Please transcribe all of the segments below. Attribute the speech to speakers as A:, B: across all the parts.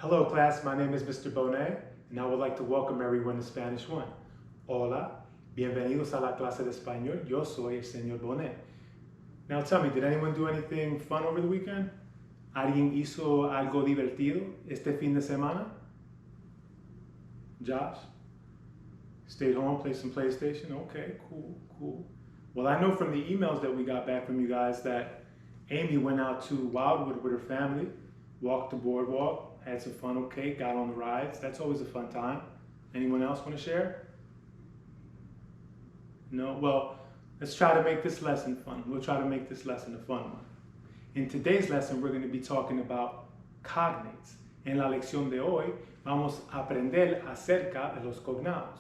A: Hello class, my name is Mr. Bonet, and I would like to welcome everyone to Spanish 1. Hola, bienvenidos a la clase de español. Yo soy el señor Bonet. Now tell me, did anyone do anything fun over the weekend? ¿Alguien hizo algo divertido este fin de semana? Josh? Stayed home, played some PlayStation? Okay, cool. Well, I know from the emails that we got back from you guys that Amy went out to Wildwood with her family, walked the boardwalk, had some fun, okay, got on the rides. That's always a fun time. Anyone else want to share? No? Well, let's try to make this lesson fun. We'll try to make this lesson a fun one. In today's lesson, we're going to be talking about cognates. En la lección de hoy, vamos a aprender acerca de los cognados.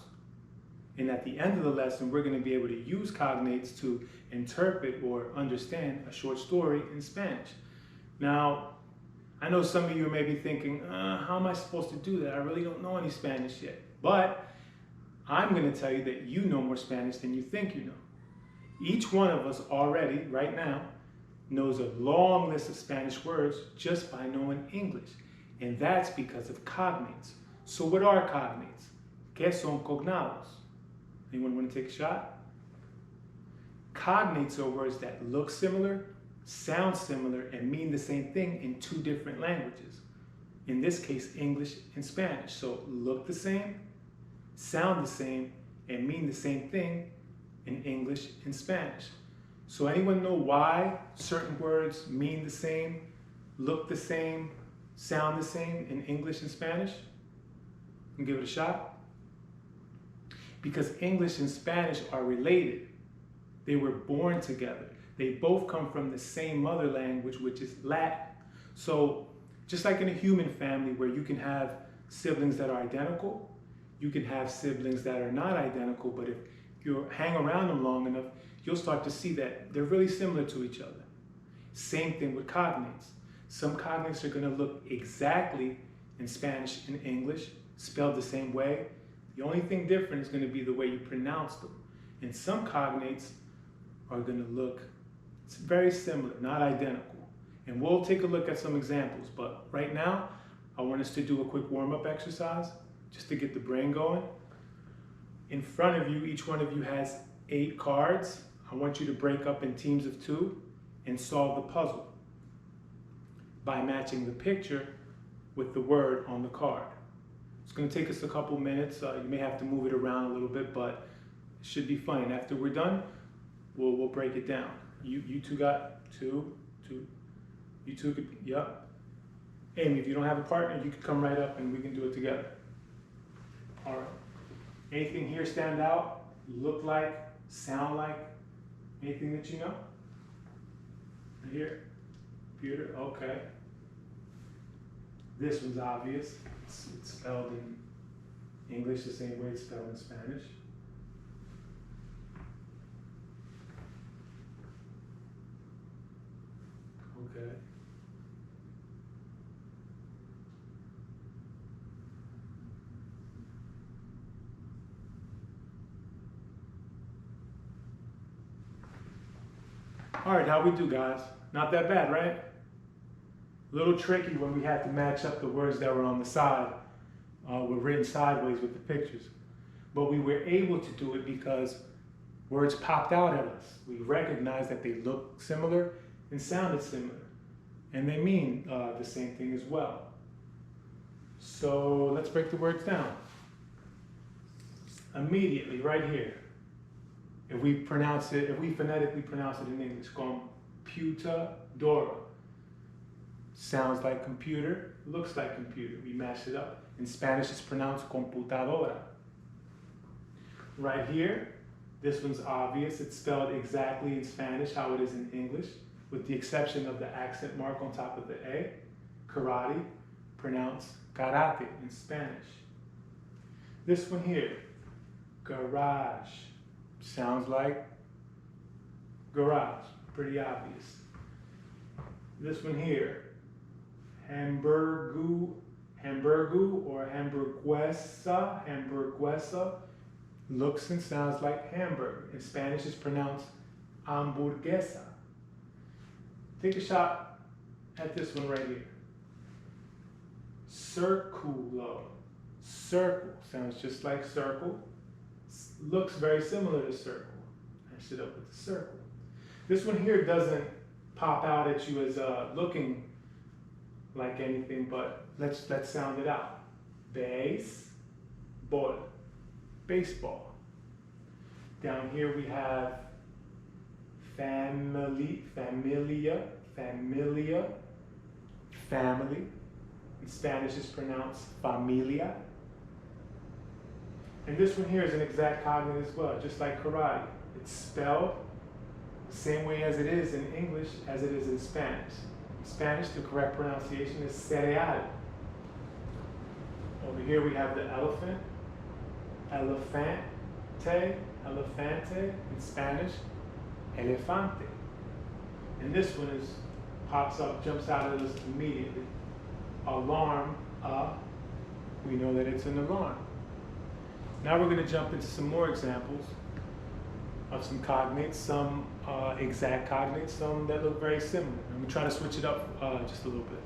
A: And at the end of the lesson, we're going to be able to use cognates to interpret or understand a short story in Spanish. Now, I know some of you may be thinking, how am I supposed to do that? I really don't know any Spanish yet. But I'm going to tell you that you know more Spanish than you think you know. Each one of us already, right now, knows a long list of Spanish words just by knowing English. And that's because of cognates. So what are cognates? ¿Qué son cognados? Anyone want to take a shot? Cognates are words that look similar, sound similar, and mean the same thing in two different languages. In this case, English and Spanish. So look the same, sound the same, and mean the same thing in English and Spanish. So anyone know why certain words mean the same, look the same, sound the same in English and Spanish? You can give it a shot. Because English and Spanish are related. They were born together. They both come from the same mother language, which is Latin. So just like in a human family where you can have siblings that are identical, you can have siblings that are not identical, but if you hang around them long enough, you'll start to see that they're really similar to each other. Same thing with cognates. Some cognates are going to look exactly in Spanish and English, spelled the same way. The only thing different is going to be the way you pronounce them. And some cognates are going to look very similar, not identical. And we'll take a look at some examples. But right now, I want us to do a quick warm-up exercise just to get the brain going. In front of you, each one of you has 8 cards. I want you to break up in teams of 2 and solve the puzzle by matching the picture with the word on the card. It's going to take us a couple minutes. You may have to move it around a little bit, but it should be fun. And after we're done, we'll break it down. You two got 2. You two could, yep. Amy, if you don't have a partner, you could come right up and we can do it together. All right. Anything here stand out, look like, sound like? Anything that you know? Right here? Computer? Okay. This one's obvious. It's spelled in English the same way it's spelled in Spanish. Okay. All right, how we do, guys? Not that bad, right? A little tricky when we had to match up the words that were on the side, were written sideways with the pictures. But we were able to do it because words popped out at us. We recognized that they looked similar and sounded similar. And they mean the same thing as well. So let's break the words down. Immediately, right here. If we phonetically pronounce it in English, computadora. Sounds like computer, looks like computer. We mash it up. In Spanish, it's pronounced computadora. Right here, this one's obvious. It's spelled exactly in Spanish how it is in English, with the exception of the accent mark on top of the A. Karate, pronounced karate in Spanish. This one here, garage. Sounds like garage, pretty obvious. This one here, hamburgu or hamburguesa, looks and sounds like hamburger. In Spanish, it's pronounced hamburguesa. Take a shot at this one right here. Circulo. Circle. Sounds just like circle. Looks very similar to circle. Match it up with the circle. This one here doesn't pop out at you as looking like anything, but let's sound it out. Ball. Baseball. Down here we have family. In Spanish is pronounced familia. And this one here is an exact cognate as well, just like karate. It's spelled the same way as it is in English as it is in Spanish. In Spanish, the correct pronunciation is cereal. Over here we have the elephant, elefante. In Spanish, elefante. And this one pops up, jumps out at us immediately. Alarm, we know that it's an alarm. Now we're going to jump into some more examples of some cognates, some exact cognates, some that look very similar. I'm going to try to switch it up just a little bit.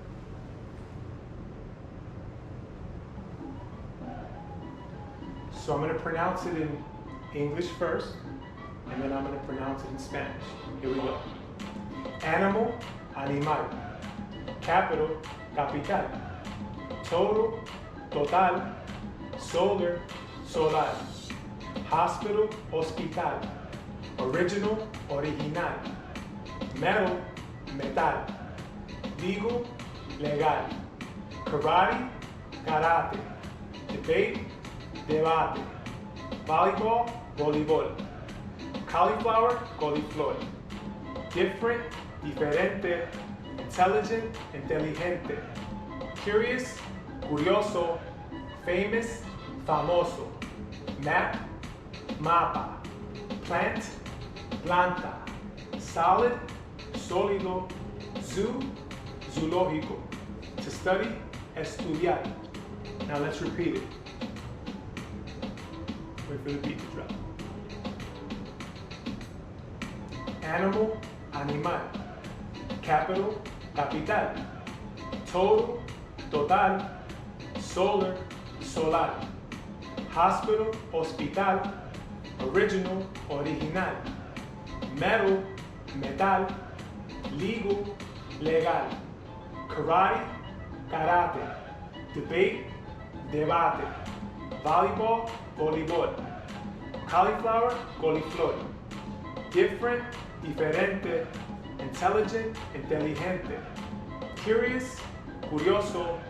A: So I'm going to pronounce it in English first, and then I'm going to pronounce it in Spanish. Here we go. Animal, animal. Capital, capital. Total, total. Solar, solar. Hospital, hospital. Original, original. Metal, metal. Legal, legal. Karate, karate. Debate, debate. Volleyball, voleibol. Cauliflower, coliflor. Different, diferente. Intelligent, inteligente. Curious, curioso. Famous, famoso. Map, mapa. Plant, planta. Solid, sólido. Zoo, zoológico. To study, estudiar. Now let's repeat it. Wait for the beat to drop. Animal, animal. Capital, capital. Total, total. Solar, solar. Hospital, hospital. Original, original. Metal, metal. Legal, legal. Karate, karate. Debate, debate. Volleyball, voleibol. Cauliflower, coliflor. Different, diferente. Intelligent, inteligente. Curious, curioso.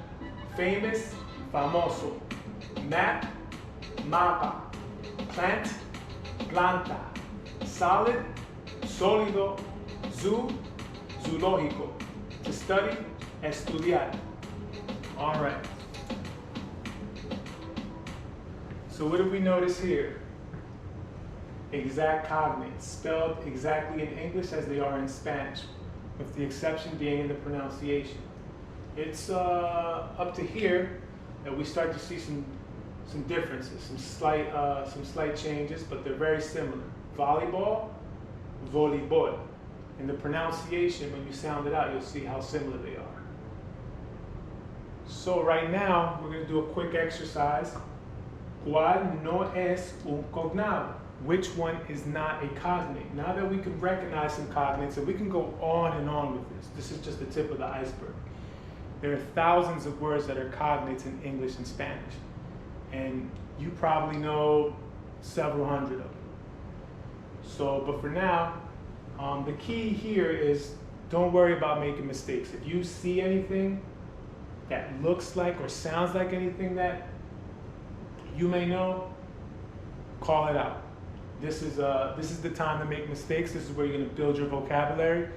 A: Famous, famoso. Map, mapa. Plant, planta. Solid, sólido. Zoo, zoológico. To study, estudiar. All right. So what do we notice here? Exact cognates, spelled exactly in English as they are in Spanish, with the exception being in the pronunciation. It's up to here that we start to see some differences, some slight changes, but they're very similar. Volleyball, voleibol. In the pronunciation, when you sound it out, you'll see how similar they are. So right now, we're going to do a quick exercise. ¿Cuál no es un cognado? Which one is not a cognate? Now that we can recognize some cognates, and we can go on and on with this. This is just the tip of the iceberg. There are thousands of words that are cognates in English and Spanish. And you probably know several hundred of them. So, but for now, the key here is don't worry about making mistakes. If you see anything that looks like or sounds like anything that you may know, call it out. This is the time to make mistakes. This is where you're going to build your vocabulary.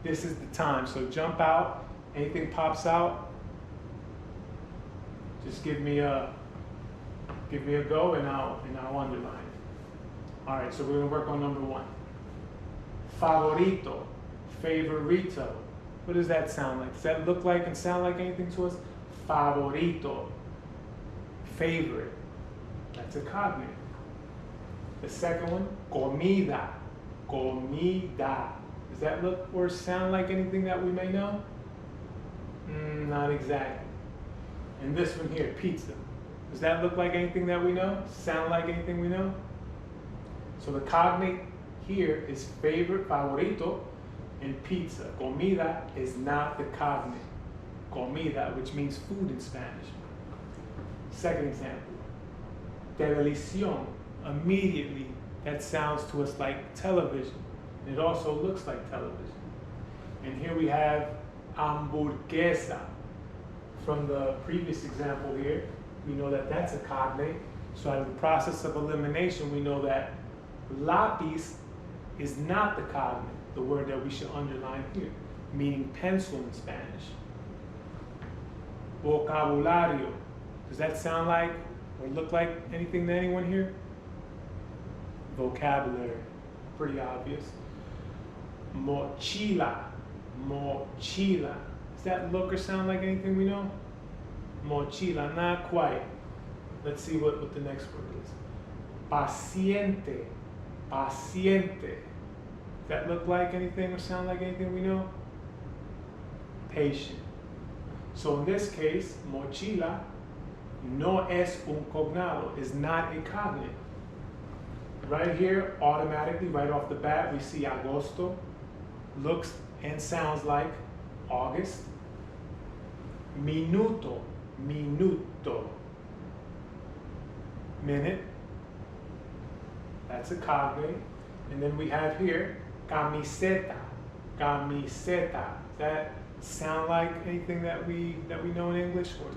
A: This is the time. So jump out. Anything pops out, just give me a go, and I'll underline it. All right. So we're going to work on number one. Favorito, favorito. What does that sound like? Does that look like and sound like anything to us? Favorito, favorite. That's a cognate. The second one, comida, comida. Does that look or sound like anything that we may know? Not exactly. And this one here, pizza. Does that look like anything that we know? Sound like anything we know? So the cognate here is favorite, favorito, and pizza. Comida is not the cognate. Comida, which means food in Spanish. Second example, televisión. Immediately, that sounds to us like television. It also looks like television. And here we have hamburguesa. From the previous example here, we know that that's a cognate. So out of the process of elimination, we know that lápiz is not the cognate, the word that we should underline here, meaning pencil in Spanish. Vocabulario. Does that sound like or look like anything to anyone here? Vocabulary. Pretty obvious. Mochila. Mochila. Does that look or sound like anything we know? Mochila. Not quite. Let's see what the next word is. Paciente. Paciente. Does that look like anything or sound like anything we know? Patient. So in this case, mochila no es un cognado, is not a cognate. Right here, automatically, right off the bat, we see agosto, looks and sounds like August. Minuto, minuto, minute, that's a cognate. And then we have here, camiseta, camiseta. Does that sound like anything that we know in English or